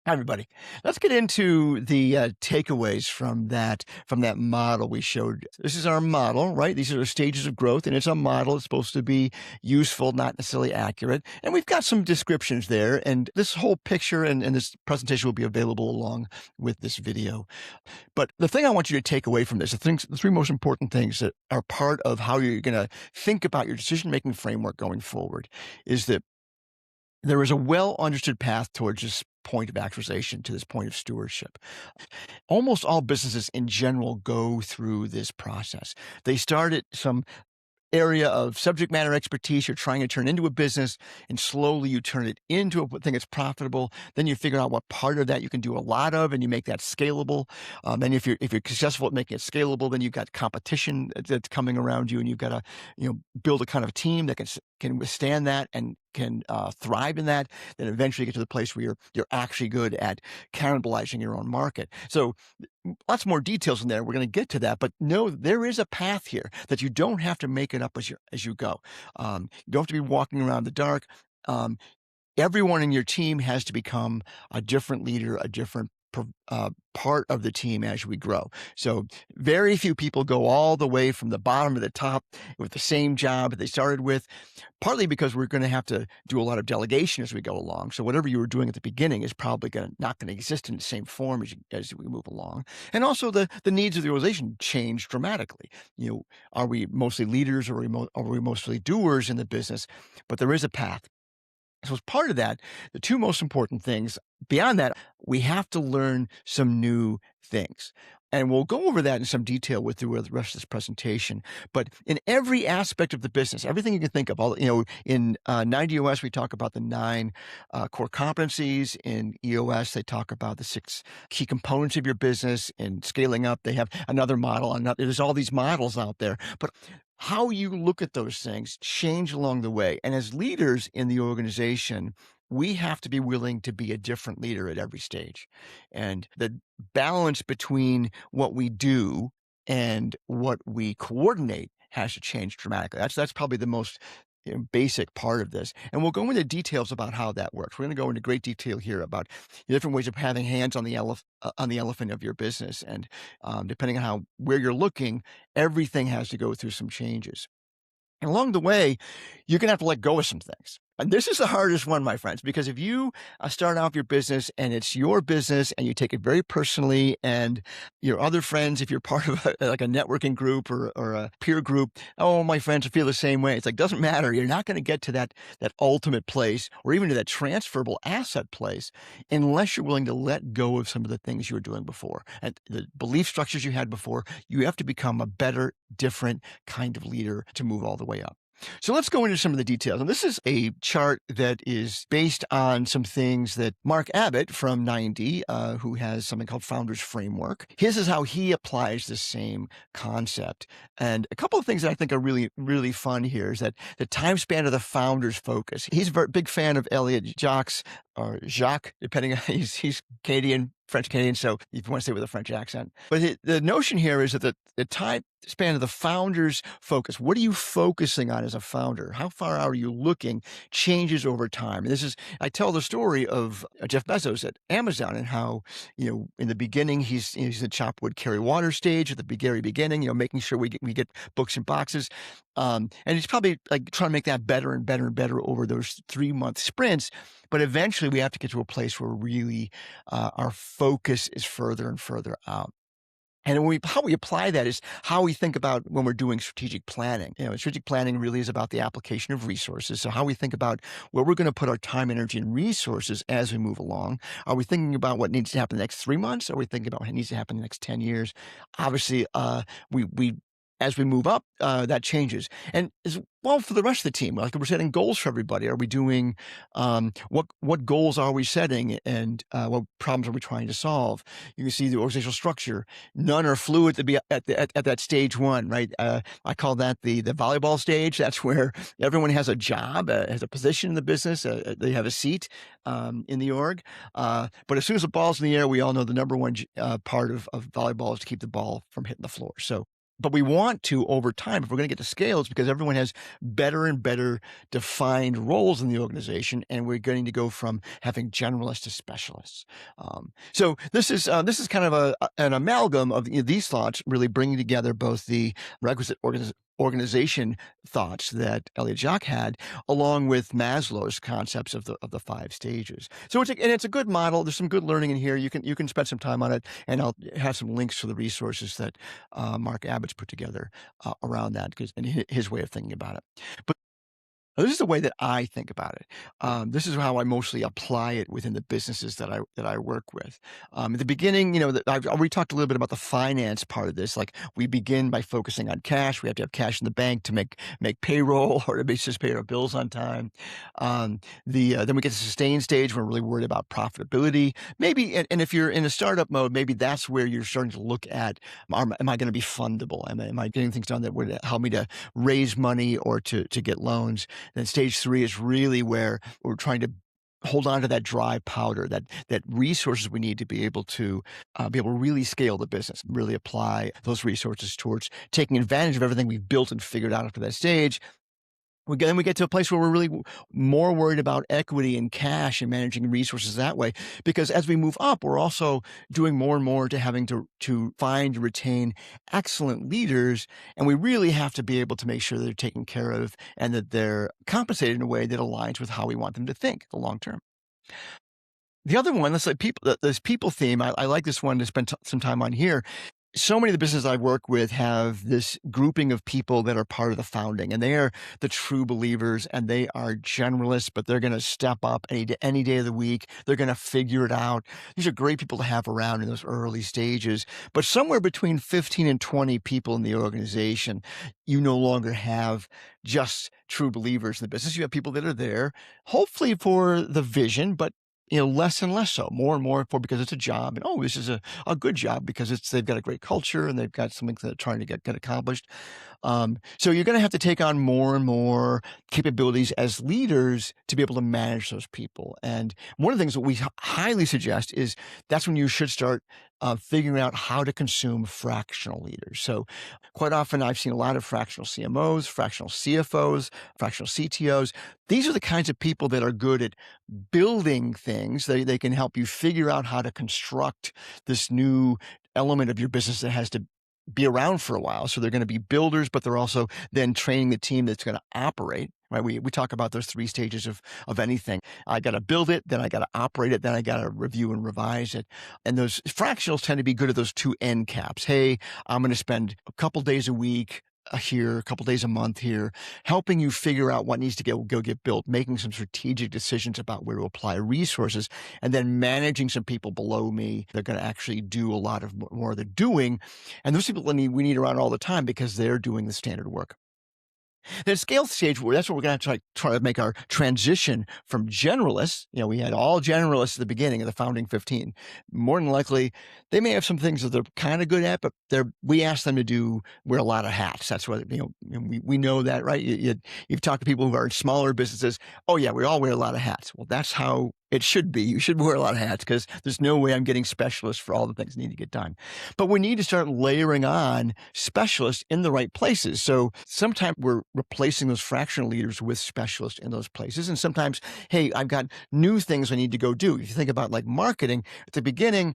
Hi, everybody. Let's get into the takeaways from that model we showed. This is our model, right? These are the stages of growth, and it's a model. It's supposed to be useful, not necessarily accurate. And we've got some descriptions there. And this whole picture and this presentation will be available along with this video. But the thing I want you to take away from this, the three most important things that are part of how you're going to think about your decision-making framework going forward, is that there is a well understood path towards this point of actualization, to this point of stewardship. Almost all businesses in general go through this process. They start at some area of subject matter expertise you're trying to turn into a business, and slowly you turn it into a thing that's profitable. Then you figure out what part of that you can do a lot of, and you make that scalable. Then if you're successful at making it scalable, then you've got competition that's coming around you, and you've got to build a kind of team that can withstand that and can thrive in that. Then eventually get to the place where you're actually good at cannibalizing your own market. So lots more details in there. We're going to get to that, but no, there is a path here that you don't have to make it up as you go. You don't have to be walking around the dark. Everyone in your team has to become a different leader, a different part of the team as we grow. So very few people go all the way from the bottom to the top with the same job that they started with, partly because we're going to have to do a lot of delegation as we go along. So whatever you were doing at the beginning is probably not going to exist in the same form as we move along. And also the needs of the organization change dramatically. Are we mostly leaders, or are we mostly doers in the business? But there is a path. So as part of that, the two most important things beyond that, we have to learn some new things. And we'll go over that in some detail with the rest of this presentation. But in every aspect of the business, everything you can think of, in 90 EOS, we talk about the 9 core competencies. In EOS, they talk about the 6 key components of your business. In scaling up, they have another model. There's all these models out there. But how you look at those things change along the way. And as leaders in the organization, we have to be willing to be a different leader at every stage. And the balance between what we do and what we coordinate has to change dramatically. That's probably the most basic part of this. And we'll go into details about how that works. We're going to go into great detail here about the different ways of having hands on the elephant of your business. And depending on where you're looking, everything has to go through some changes. And along the way, you're going to have to let go of some things. And this is the hardest one, my friends, because if you start off your business and it's your business and you take it very personally, and your other friends, if you're part of like a networking group or a peer group, oh, my friends feel the same way. It's like, doesn't matter. You're not going to get to that ultimate place, or even to that transferable asset place, unless you're willing to let go of some of the things you were doing before and the belief structures you had before. You have to become a better, different kind of leader to move all the way up. So let's go into some of the details. And this is a chart that is based on some things that Mark Abbott from 90, who has something called Founders Framework. His is how he applies the same concept. And a couple of things that I think are really, really fun here is that the time span of the founder's focus. He's a very big fan of Elliot Jacques, or Jacques, depending on, he's Canadian, French Canadian, so if you want to say with a French accent. But the notion here is that the time span of the founder's focus, what are you focusing on as a founder? How far are you looking? Changes over time. And I tell the story of Jeff Bezos at Amazon, and how, in the beginning, he's the chop wood, carry water stage at the very beginning, making sure we get books in boxes. And he's probably like trying to make that better and better and better over those 3-month sprints. But eventually we have to get to a place where really our focus is further and further out. And how we apply that is how we think about when we're doing strategic planning. Strategic planning really is about the application of resources. So how we think about where we're going to put our time, energy, and resources as we move along. Are we thinking about what needs to happen in the next 3 months? Are we thinking about what needs to happen in the next 10 years? Obviously, as we move up, that changes. And as well for the rest of the team, like we're setting goals for everybody. Are we doing, what goals are we setting, and what problems are we trying to solve? You can see the organizational structure. None are fluid to be at that stage 1, right? I call that the volleyball stage. That's where everyone has a job, has a position in the business. They have a seat in the org. But as soon as the ball's in the air, we all know the number one part of volleyball is to keep the ball from hitting the floor. So But we want to, over time, if we're going to get to scale, it's because everyone has better and better defined roles in the organization, and we're going to go from having generalists to specialists. So this is kind of an amalgam of these thoughts, really bringing together both the requisite organization thoughts that Elliot Jacques had, along with Maslow's concepts of the 5 stages. So it's a good model. There's some good learning in here. You can spend some time on it, and I'll have some links to the resources that Mark Abbott's put together around that, because and his way of thinking about it. But this is the way that I think about it. This is how I mostly apply it within the businesses that I work with. At the beginning, I've already talked a little bit about the finance part of this. Like, we begin by focusing on cash. We have to have cash in the bank to make payroll or to just pay our bills on time. Then we get to the sustain stage. We're really worried about profitability. Maybe, and if you're in a startup mode, maybe that's where you're starting to look at: am I going to be fundable? Am I getting things done that would help me to raise money or to get loans? Then stage 3 is really where we're trying to hold on to that dry powder, that resources we need to be able to really scale the business, really apply those resources towards taking advantage of everything we've built and figured out up to that stage. Then we get to a place where we're really more worried about equity and cash and managing resources that way. Because as we move up, we're also doing more and more to having to find and retain excellent leaders. And we really have to be able to make sure they're taken care of and that they're compensated in a way that aligns with how we want them to think the long term. The other one, let's say this people theme, I like this one to spend some time on here. So many of the businesses I work with have this grouping of people that are part of the founding, and they are the true believers, and they are generalists, but they're going to step up any day of the week. They're going to figure it out. These are great people to have around in those early stages. But somewhere between 15 and 20 people in the organization, you no longer have just true believers in the business. You have people that are there, hopefully for the vision, but less and less so, more and more because it's a job, and this is a good job because they've got a great culture and they've got something that they're trying to get accomplished. So you're going to have to take on more and more capabilities as leaders to be able to manage those people. And one of the things that we highly suggest is that's when you should start figuring out how to consume fractional leaders. So quite often I've seen a lot of fractional CMOs, fractional CFOs, fractional CTOs. These are the kinds of people that are good at building things. They can help you figure out how to construct this new element of your business that has to be around for a while. So they're going to be builders, but they're also then training the team that's going to operate. Right? We talk about those 3 stages of anything. I got to build it, then I got to operate it, then I got to review and revise it. And those fractionals tend to be good at those 2 end caps. Hey, I'm going to spend a couple days a week here, a couple days a month here, helping you figure out what needs to go get built, making some strategic decisions about where to apply resources, and then managing some people below me. They're going to actually do a lot of more of the doing. And those people we need around all the time because they're doing the standard work. The scale stage, that's where we're going to try to make our transition from generalists. We had all generalists at the beginning of the founding 15. More than likely, they may have some things that they're kind of good at, but we ask them to wear a lot of hats. That's what, we know that, right? You've talked to people who are in smaller businesses. Oh yeah, we all wear a lot of hats. Well, that's how it should be. You should wear a lot of hats because there's no way I'm getting specialists for all the things that need to get done. But we need to start layering on specialists in the right places. So sometimes we're replacing those fractional leaders with specialists in those places. And sometimes, hey, I've got new things I need to go do. If you think about like marketing, at the beginning,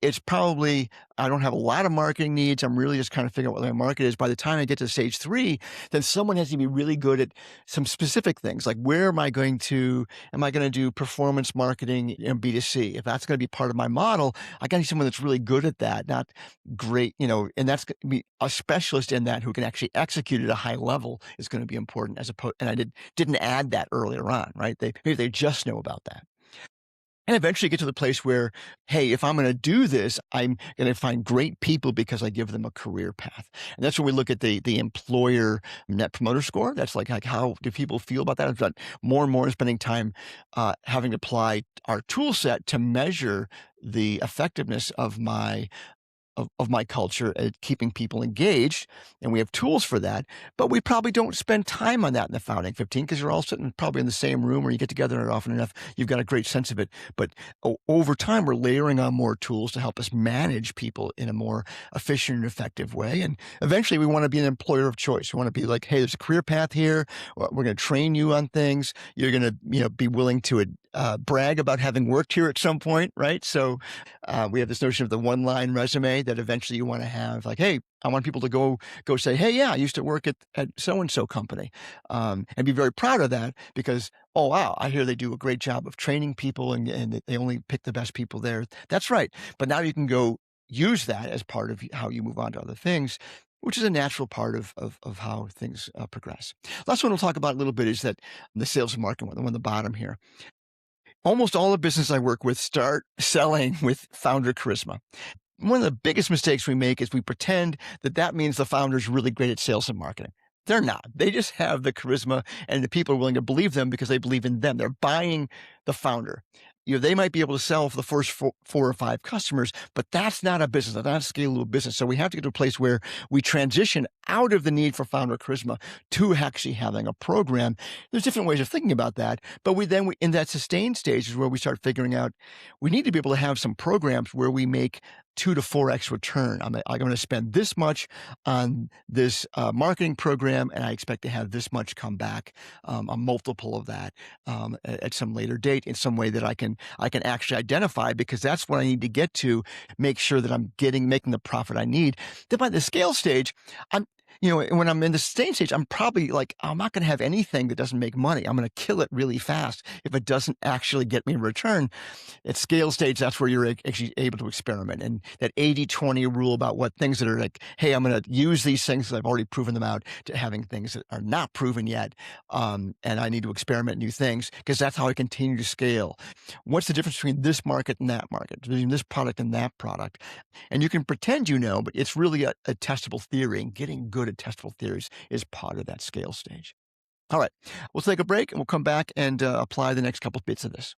it's probably, I don't have a lot of marketing needs. I'm really just kind of figuring out what my market is. By the time I get to stage 3, then someone has to be really good at some specific things. Like am I going to do performance marketing in B2C? If that's going to be part of my model, I got to need someone that's really good at that, not great, and that's going to be a specialist in that who can actually execute at a high level is going to be important and I didn't add that earlier on, right? Maybe they just know about that. And eventually get to the place where, hey, if I'm going to do this, I'm going to find great people because I give them a career path. And that's when we look at the employer net promoter score. That's like how do people feel about that? I've got more and more spending time having to apply our tool set to measure the effectiveness of my of my culture at keeping people engaged, and we have tools for that. But we probably don't spend time on that in the founding 15 because you're all sitting probably in the same room, or you get together often enough. You've got a great sense of it. But over time, we're layering on more tools to help us manage people in a more efficient and effective way. And eventually, we want to be an employer of choice. We want to be like, hey, there's a career path here. We're going to train you on things. You're going to, be willing to brag about having worked here at some point, right? So we have this notion of the one-line resume that eventually you want to have, like, hey, I want people to go say, hey, yeah, I used to work at so and so company, and be very proud of that because, oh wow, I hear they do a great job of training people and that they only pick the best people there. That's right. But now you can go use that as part of how you move on to other things, which is a natural part of how things progress. Last one we'll talk about a little bit is that the sales and marketing one, the one on the bottom here. Almost all the business I work with start selling with founder charisma. One of the biggest mistakes we make is we pretend that that means the founder's really great at sales and marketing. They're not. They just have the charisma, and the people are willing to believe them because they believe in them. They're buying the founder. They might be able to sell for the first four or five customers, but that's not a business. That's not a scalable business. So we have to get to a place where we transition out of the need for founder charisma to actually having a program. There's different ways of thinking about that, but we in that sustained stage is where we start figuring out we need to be able to have some programs where we make 2 to 4x return. I'm going to spend this much on this marketing program, and I expect to have this much come back, a multiple of that at some later date in some way that I can actually identify, because that's what I need to get to make sure that I'm making the profit I need. Then by the scale stage, when I'm in the sustain stage, I'm probably like, I'm not going to have anything that doesn't make money. I'm going to kill it really fast if it doesn't actually get me a return. At scale stage, that's where you're actually able to experiment. And that 80-20 rule about what things that are like, hey, I'm going to use these things that I've already proven them out, to having things that are not proven yet. And I need to experiment new things, because that's how I continue to scale. What's the difference between this market and that market, between this product and that product? And you can pretend but it's really a testable theory, and getting good at testable theories is part of that scale stage. All right, we'll take a break and we'll come back and apply the next couple bits of this.